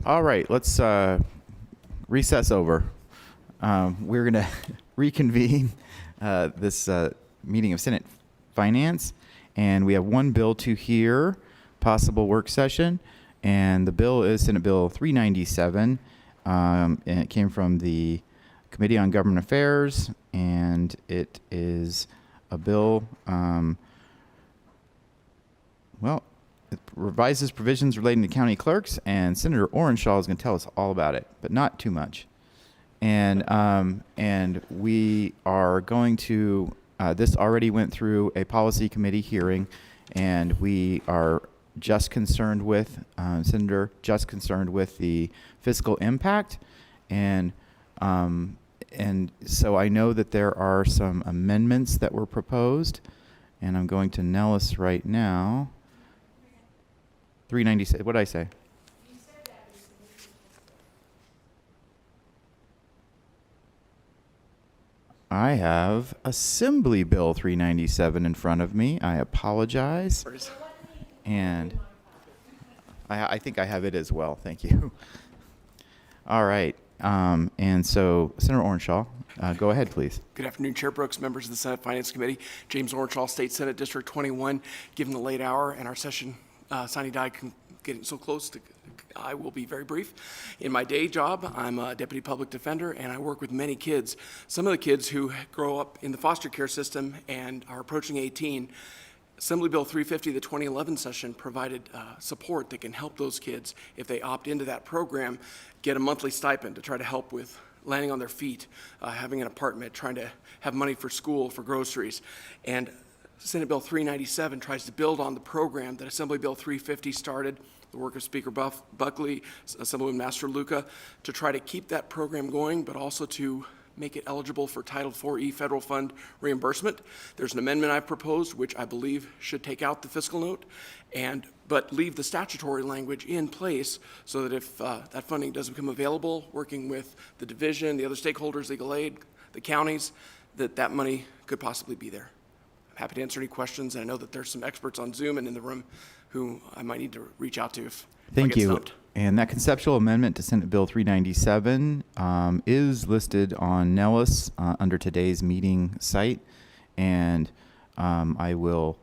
All right, let's recess over. We're going to reconvene this meeting of Senate Finance, and we have one bill to hear, possible work session, and the bill is Senate Bill 397, and it came from the Committee on Government Affairs, and it is a bill, it revises provisions relating to county clerks, and Senator Orenshaw is going to tell us all about it, but not too much. And we are going to, this already went through a policy committee hearing, and we are just concerned with, Senator, just concerned with the fiscal impact. And so I know that there are some amendments that were proposed, and I'm going to Nellis right now. 396, what did I say? You said that was I have Assembly Bill 397 in front of me. I apologize. And I think I have it as well. Thank you. All right. And so, Senator Orenshaw, go ahead, please. Good afternoon, Chair Brooks, members of the Senate Finance Committee. James Orenshaw, State Senate District 21. Given the late hour and our session sine die getting so close, I will be very brief. In my day job, I'm a deputy public defender, and I work with many kids. Some of the kids who grow up in the foster care system and are approaching 18. Assembly Bill 350, the 2011 session, provided support that can help those kids, if they opt into that program, get a monthly stipend to try to help with landing on their feet, having an apartment, trying to have money for school, for groceries. And Senate Bill 397 tries to build on the program that Assembly Bill 350 started, the work of Speaker Buckley, Assemblyman Master Luca, to try to keep that program going, but also to make it eligible for Title IV-E federal fund reimbursement. There's an amendment I've proposed, which I believe should take out the fiscal note, but leave the statutory language in place so that if that funding does become available, working with the division, the other stakeholders, legal aid, the counties, that money could possibly be there. I'm happy to answer any questions, and I know that there's some experts on Zoom and in the room who I might need to reach out to if I get stumped. And that conceptual amendment to Senate Bill 397 is listed on Nellis under today's meeting site. And I will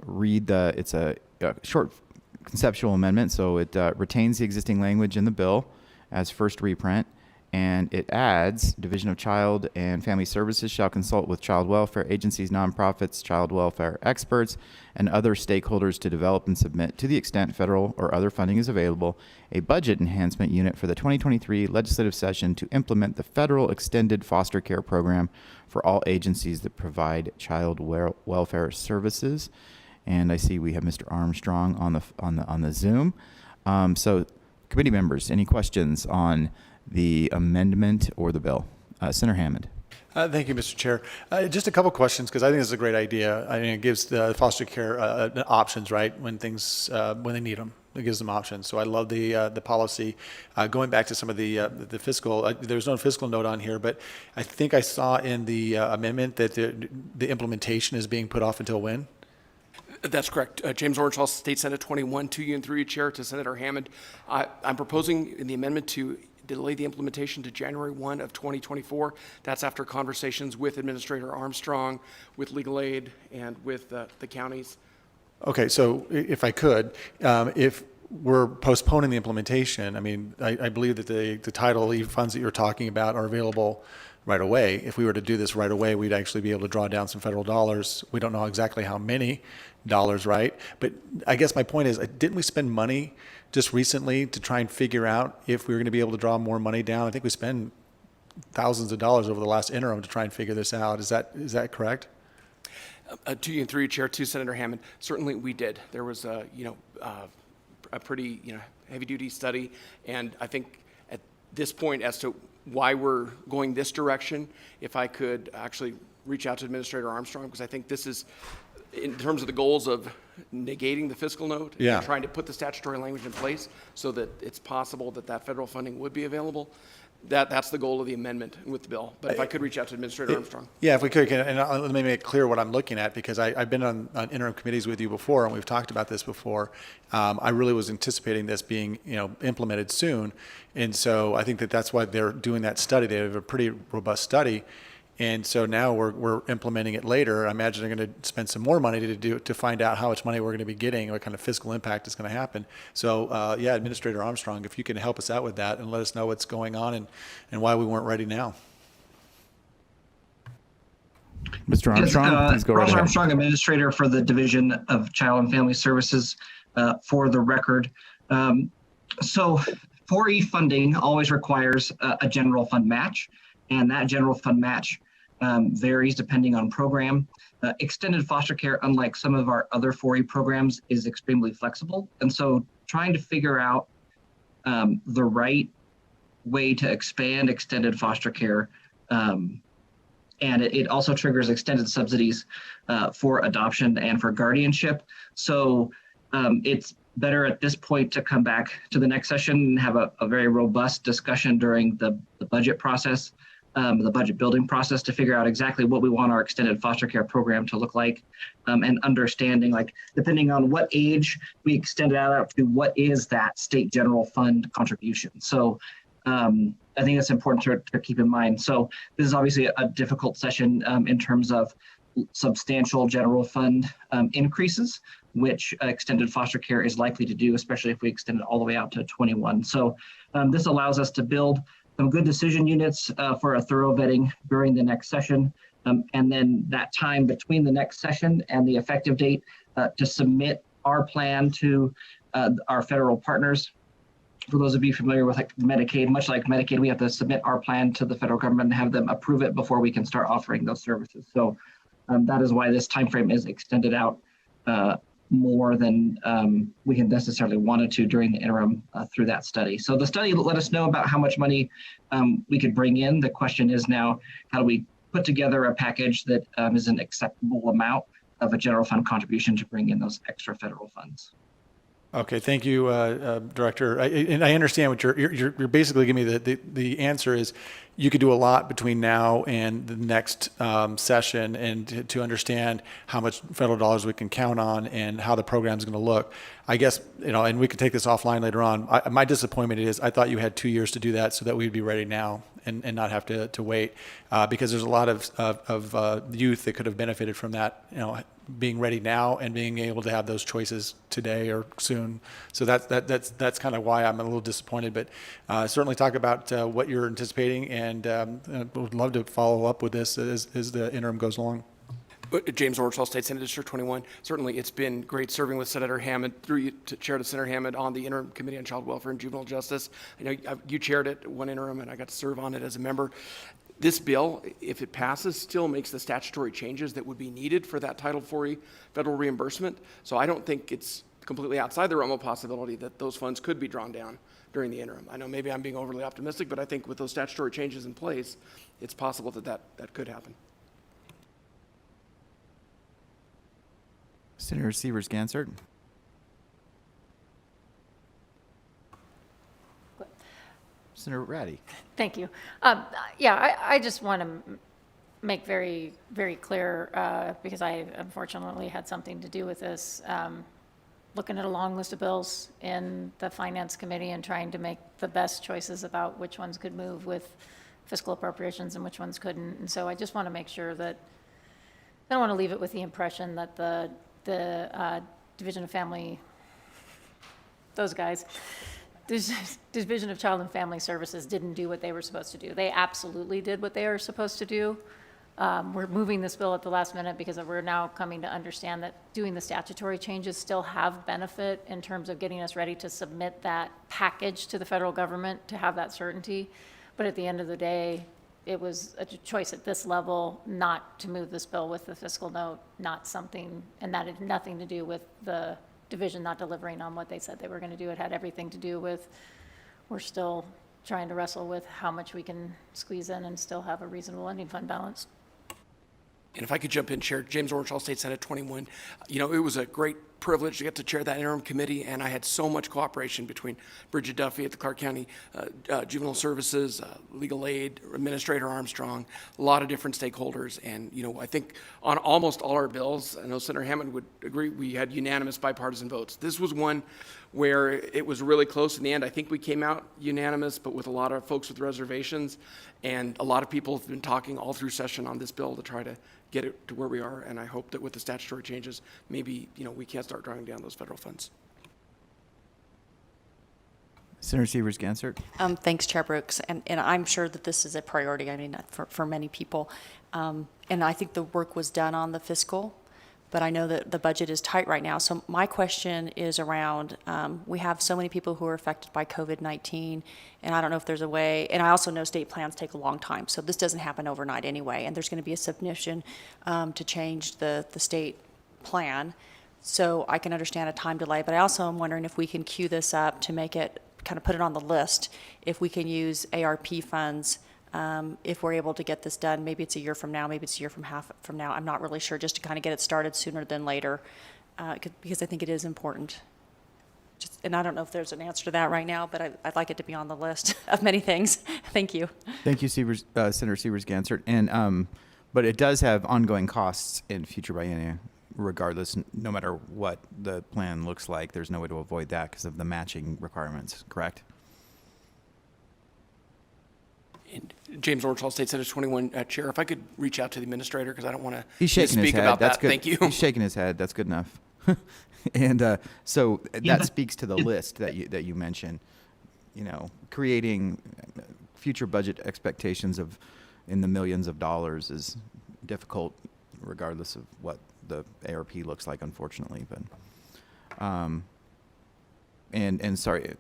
read it's a short conceptual amendment, so it retains the existing language in the bill as first reprint. And it adds, Division of Child and Family Services shall consult with child welfare agencies, nonprofits, child welfare experts, and other stakeholders to develop and submit, to the extent federal or other funding is available, a budget enhancement unit for the 2023 legislative session to implement the federal extended foster care program for all agencies that provide child welfare services. And I see we have Mr. Armstrong on the Zoom. So, committee members, any questions on the amendment or the bill? Senator Hammond. Thank you, Mr. Chair. Just a couple questions, because I think this is a great idea. I mean, it gives the foster care options, right, when they need them. It gives them options. So I love the policy. Going back to some of the fiscal, there's no fiscal note on here, but I think I saw in the amendment that the implementation is being put off until when? That's correct. James Orenshaw, State Senate 21, to you and through you, Chair, to Senator Hammond. I'm proposing in the amendment to delay the implementation to January 1 of 2024. That's after conversations with Administrator Armstrong, with legal aid, and with the counties. Okay, so if I could, if we're postponing the implementation, I mean, I believe that the Title E funds that you're talking about are available right away. If we were to do this right away, we'd actually be able to draw down some federal dollars. We don't know exactly how many dollars, right? But I guess my point is, didn't we spend money just recently to try and figure out if we were going to be able to draw more money down? I think we spent thousands of dollars over the last interim to try and figure this out. Is that correct? To you and through you, Chair, to Senator Hammond, certainly we did. There was a pretty heavy-duty study, and I think at this point as to why we're going this direction, if I could actually reach out to Administrator Armstrong, because I think this is, in terms of the goals of negating the fiscal note, and trying to put the statutory language in place so that it's possible that federal funding would be available. That's the goal of the amendment with the bill. But if I could reach out to Administrator Armstrong. Yeah, if we could, and let me make clear what I'm looking at, because I've been on interim committees with you before, and we've talked about this before. I really was anticipating this being, implemented soon, and so I think that that's why they're doing that study. They have a pretty robust study, and so now we're implementing it later. I imagine they're going to spend some more money to find out how much money we're going to be getting, what kind of fiscal impact is going to happen. So yeah, Administrator Armstrong, if you can help us out with that and let us know what's going on and why we weren't ready now. Mr. Armstrong, please go right Ross ahead. Armstrong, Administrator for the Division of Child and Family Services, for the record. So 4E funding always requires a general fund match, and that general fund match varies depending on program. Extended foster care, unlike some of our other 4E programs, is extremely flexible. And so trying to figure out the right way to expand extended foster care, and it also triggers extended subsidies for adoption and for guardianship. So it's better at this point to come back to the next session and have a very robust discussion during the budget process, the budget building process, to figure out exactly what we want our extended foster care program to look like, and understanding, like, depending on what age we extend it out to, what is that state general fund contribution. So I think that's important to keep in mind. So this is obviously a difficult session in terms of substantial general fund increases, which extended foster care is likely to do, especially if we extend it all the way out to 21. So this allows us to build some good decision units for a thorough vetting during the next session. And then that time between the next session and the effective date to submit our plan to our federal partners. For those of you familiar with Medicaid, much like Medicaid, we have to submit our plan to the federal government and have them approve it before we can start offering those services. So that is why this timeframe is extended out more than we had necessarily wanted to during the interim through that study. So the study let us know about how much money we could bring in. The question is now, how do we put together a package that is an acceptable amount of a general fund contribution to bring in those extra federal funds? Okay, thank you, Director. And I understand what you're basically giving me. The answer is you could do a lot between now and the next session, and to understand how much federal dollars we can count on and how the program is going to look. I guess, and we could take this offline later on. My disappointment is I thought you had 2 years to do that so that we'd be ready now and not have to wait, because there's a lot of youth that could have benefited from that, being ready now and being able to have those choices today or soon. So that's kind of why I'm a little disappointed, but certainly talk about what you're anticipating, and would love to follow up with this as the interim goes along. James Orchall, State Senate District 21. Certainly, it's been great serving with Senator Hammond, through you to Chair to Senator Hammond, on the Interim Committee on Child Welfare and Juvenile Justice. I know you chaired it one interim, and I got to serve on it as a member. This bill, if it passes, still makes the statutory changes that would be needed for that Title IV federal reimbursement. So I don't think it's completely outside the realm of possibility that those funds could be drawn down during the interim. I know maybe I'm being overly optimistic, but I think with those statutory changes in place, it's possible that could happen. Senator Severs-Gansert. Senator Ratty. Thank you. Yeah, I just want to make very, very clear, because I unfortunately had something to do with this, looking at a long list of bills in the Finance Committee and trying to make the best choices about which ones could move with fiscal appropriations and which ones couldn't. And so I just want to make sure that, I don't want to leave it with the impression that the Division of Family, those guys, the Division of Child and Family Services didn't do what they were supposed to do. They absolutely did what they were supposed to do. We're moving this bill at the last minute because we're now coming to understand that doing the statutory changes still have benefit in terms of getting us ready to submit that package to the federal government to have that certainty. But at the end of the day, it was a choice at this level not to move this bill with the fiscal note, not something, and that had nothing to do with the division not delivering on what they said they were going to do. It had everything to do with, we're still trying to wrestle with how much we can squeeze in and still have a reasonable ending fund balance. And if I could jump in, Chair, James Orchall, State Senate 21. It was a great privileged to get to chair that interim committee, and I had so much cooperation between Bridget Duffy at the Clark County Juvenile Services, Legal Aid, Administrator Armstrong, a lot of different stakeholders. And, I think on almost all our bills, I know Senator Hammond would agree, we had unanimous bipartisan votes. This was one where it was really close in the end. I think we came out unanimous, but with a lot of folks with reservations. And a lot of people have been talking all through session on this bill to try to get it to where we are. And I hope that with the statutory changes, maybe, we can start drawing down those federal funds. Senator Severs-Gansert. Thanks, Chair Brooks. And I'm sure that this is a priority, for many people. And I think the work was done on the fiscal, but I know that the budget is tight right now. So my question is around, we have so many people who are affected by COVID-19, and I don't know if there's a way, and I also know state plans take a long time, so this doesn't happen overnight anyway, and there's going to be a submission to change the state plan. So I can understand a time delay, but I also am wondering if we can queue this up to make it, kind of put it on the list, if we can use ARP funds, if we're able to get this done. Maybe it's a year from now, maybe it's a year from half from now. I'm not really sure, just to kind of get it started sooner than later, because I think it is important. And I don't know if there's an answer to that right now, but I'd like it to be on the list of many things. Thank you. Thank you, Senator Severs-Gansert. And but it does have ongoing costs in future biennia, regardless, no matter what the plan looks like. There's no way to avoid that because of the matching requirements, correct? And James Orchall, State Senate 21 Chair, if I could reach out to the administrator, because I don't want to He's shaking his speak head. about That's that. good. Thank you. He's shaking his head. That's good enough. And so that speaks to the list that you mentioned. Creating future budget expectations of in the millions of dollars is difficult, regardless of what the ARP looks like, unfortunately. But and sorry,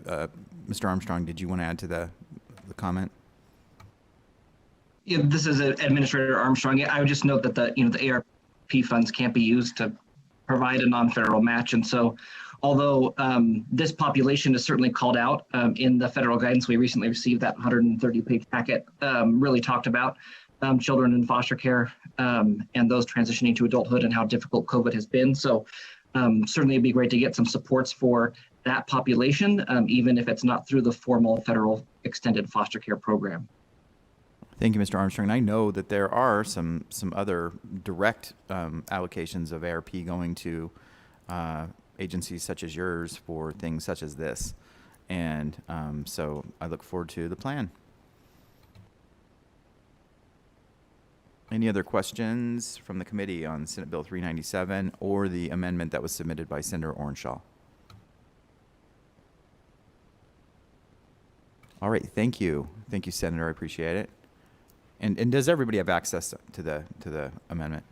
Mr. Armstrong, did you want to add to the comment? Yeah, this is Administrator Armstrong. I would just note that the ARP funds can't be used to provide a non-federal match. And so although this population is certainly called out in the federal guidance, we recently received that 130-page packet, really talked about children in foster care and those transitioning to adulthood and how difficult COVID has been. So certainly it'd be great to get some supports for that population, even if it's not through the formal federal extended foster care program. Thank you, Mr. Armstrong. And I know that there are some other direct allocations of ARP going to agencies such as yours for things such as this. And so I look forward to the plan. Any other questions from the committee on Senate Bill 397 or the amendment that was submitted by Senator Orenshaw? All right, thank you. Thank you, Senator. I appreciate it. And does everybody have access to the amendment?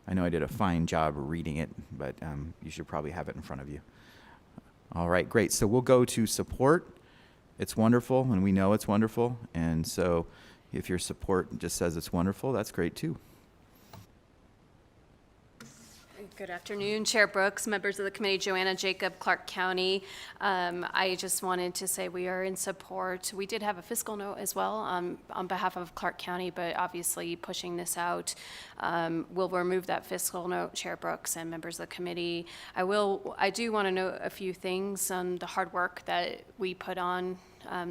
I know I did a fine job reading it, but you should probably have it in front of you. All right, great. So we'll go to support. It's wonderful, and we know it's wonderful. And so if your support just says it's wonderful, that's great too. Good afternoon, Chair Brooks, members of the committee, Joanna Jacob, Clark County. I just wanted to say we are in support. We did have a fiscal note as well on behalf of Clark County, but obviously pushing this out. We'll remove that fiscal note, Chair Brooks and members of the committee. I do want to note a few things on the hard work that we put on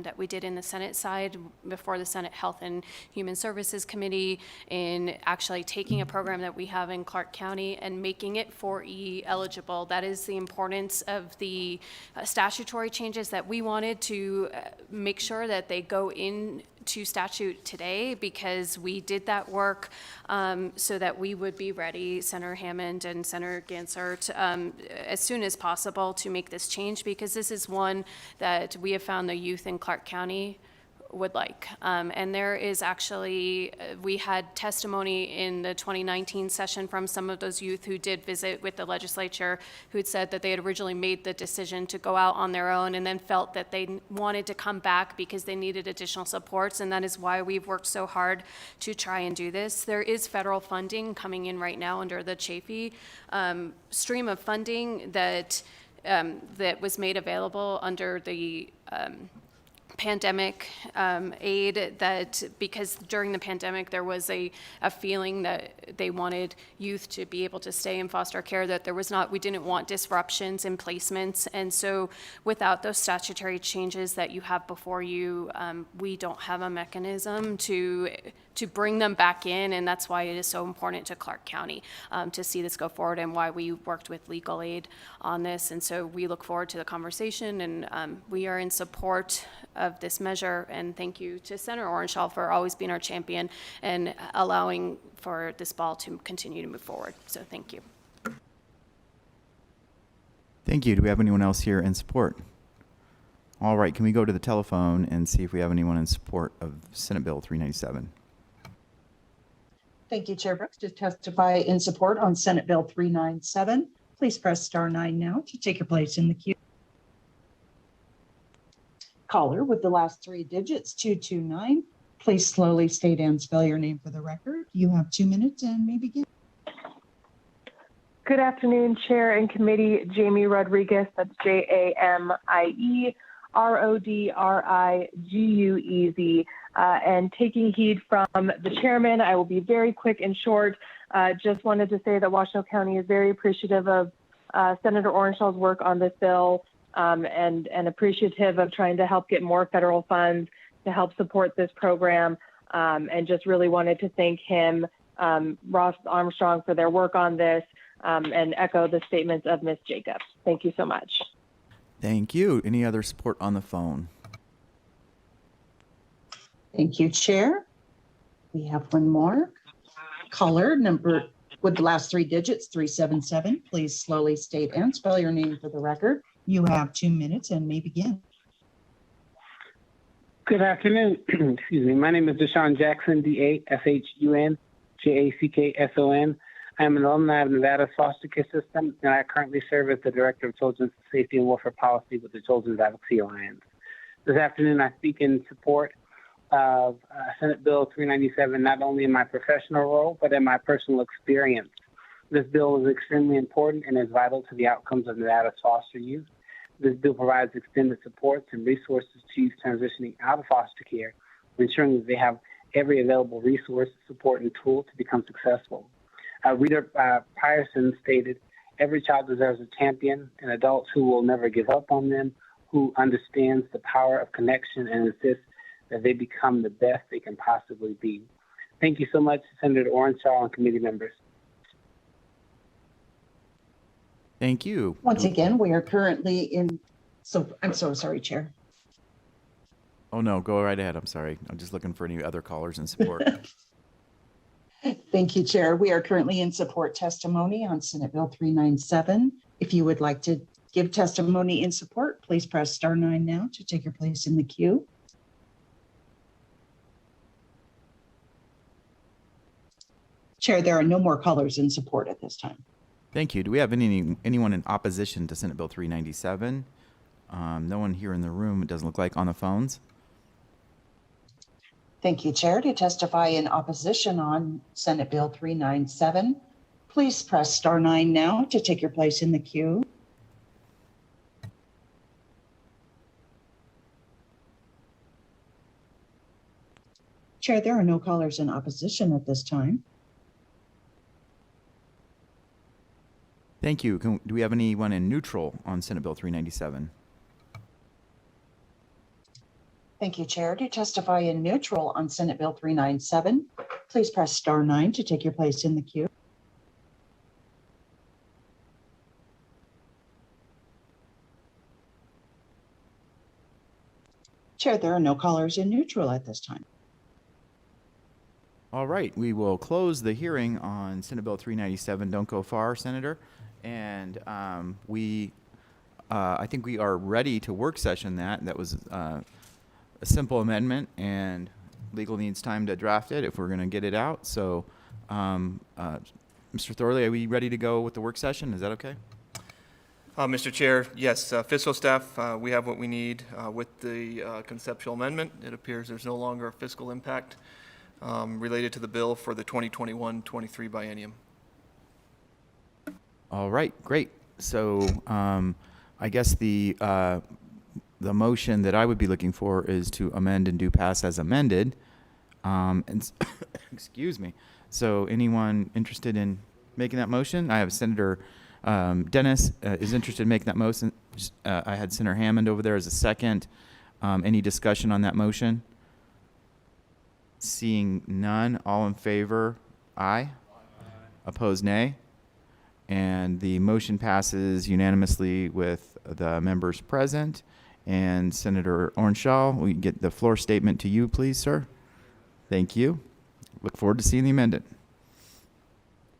that we did in the Senate side before the Senate Health and Human Services Committee in actually taking a program that we have in Clark County and making it 4E eligible. That is the importance of the statutory changes that we wanted to make sure that they go into statute today, because we did that work so that we would be ready, Senator Hammond and Senator Gansert, as soon as possible to make this change, because this is one that we have found the youth in Clark County would like. And there is actually, we had testimony in the 2019 session from some of those youth who did visit with the legislature, who had said that they had originally made the decision to go out on their own and then felt that they wanted to come back because they needed additional supports. And that is why we've worked so hard to try and do this. There is federal funding coming in right now under the Chafee stream of funding that was made available under the pandemic aid, that because during the pandemic there was a feeling that they wanted youth to be able to stay in foster care, that we didn't want disruptions in placements. And so without those statutory changes that you have before you, we don't have a mechanism to bring them back in, and that's why it is so important to Clark County to see this go forward, and why we worked with legal aid on this. And so we look forward to the conversation, and we are in support of this measure. And thank you to Senator Orenshaw for always being our champion and allowing for this ball to continue to move forward. So thank you. Thank you. Do we have anyone else here in support? All right, can we go to the telephone and see if we have anyone in support of Senate Bill 397? Thank you, Chair Brooks. To testify in support on Senate Bill 397, please press *9 now to take your place in the queue. Caller with the last 3 digits, 229. Please slowly state and spell your name for the record. You have 2 minutes and may begin. Good afternoon, Chair and Committee. Jamie Rodriguez, that's JamieRodriguez. And taking heed from the chairman, I will be very quick and short. Just wanted to say that Washoe County is very appreciative of Senator Orenshaw's work on this bill, and appreciative of trying to help get more federal funds to help support this program, and just really wanted to thank him, Ross Armstrong, for their work on this, and echo the statements of Ms. Jacobs. Thank you so much. Thank you. Any other support on the phone? Thank you, Chair. We have one more. Caller number with the last 3 digits, 377. Please slowly state and spell your name for the record. You have 2 minutes and may begin. Good afternoon. Excuse me. My name is Deshaun Jackson, DASHUN, I am an alumni of Nevada's foster care system, and I currently serve as the Director of Children's Safety and Welfare Policy with the Children's Advocacy Alliance. This afternoon, I speak in support of Senate Bill 397, not only in my professional role, but in my personal experience. This bill is extremely important and is vital to the outcomes of Nevada's foster youth. This bill provides extended supports and resources to youth transitioning out of foster care, ensuring that they have every available resource, support, and tool to become successful. Reader Pierson stated, "Every child deserves a champion, an adult who will never give up on them, who understands the power of connection and insists that they become the best they can possibly be." Thank you so much, Senator Orenshaw and committee members. Thank you. Once again, we are currently in, I'm so sorry, Chair. Oh, no, go right ahead. I'm sorry. I'm just looking for any other callers in support. Thank you, Chair. We are currently in support testimony on Senate Bill 397. If you would like to give testimony in support, please press *9 now to take your place in the queue. Chair, there are no more callers in support at this time. Thank you. Do we have anyone in opposition to Senate Bill 397? No one here in the room, it doesn't look like. On the phones? Thank you, Chair. To testify in opposition on Senate Bill 397, please press *9 now to take your place in the queue. Chair, there are no callers in opposition at this time. Thank you. Do we have anyone in neutral on Senate Bill 397? Thank you, Chair. To testify in neutral on Senate Bill 397, please press *9 to take your place in the queue. Chair, there are no callers in neutral at this time. All right, we will close the hearing on Senate Bill 397. Don't go far, Senator. And I think we are ready to work session that. That was a simple amendment, and legal needs time to draft it if we're going to get it out. So, Mr. Thorley, are we ready to go with the work session? Is that okay? Mr. Chair, yes, fiscal staff, we have what we need with the conceptual amendment. It appears there's no longer a fiscal impact related to the bill for the 2021-23 biennium. All right, great. So I guess the the motion that I would be looking for is to amend and do pass as amended. Excuse me. So anyone interested in making that motion? I have Senator Dennis is interested in making that motion. I had Senator Hammond over there as a second. Any discussion on that motion? Seeing none, all in favor, aye. Opposed, nay. And the motion passes unanimously with the members present. And Senator Orenshaw, we get the floor statement to you, please, sir. Thank you. Look forward to seeing the amendment.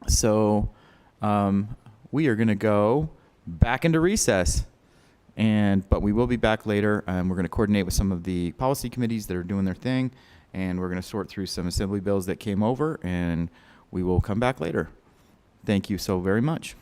So we are going to go back into recess. But we will be back later. We're going to coordinate with some of the policy committees that are doing their thing. And we're going to sort through some assembly bills that came over. And we will come back later. Thank you so very much.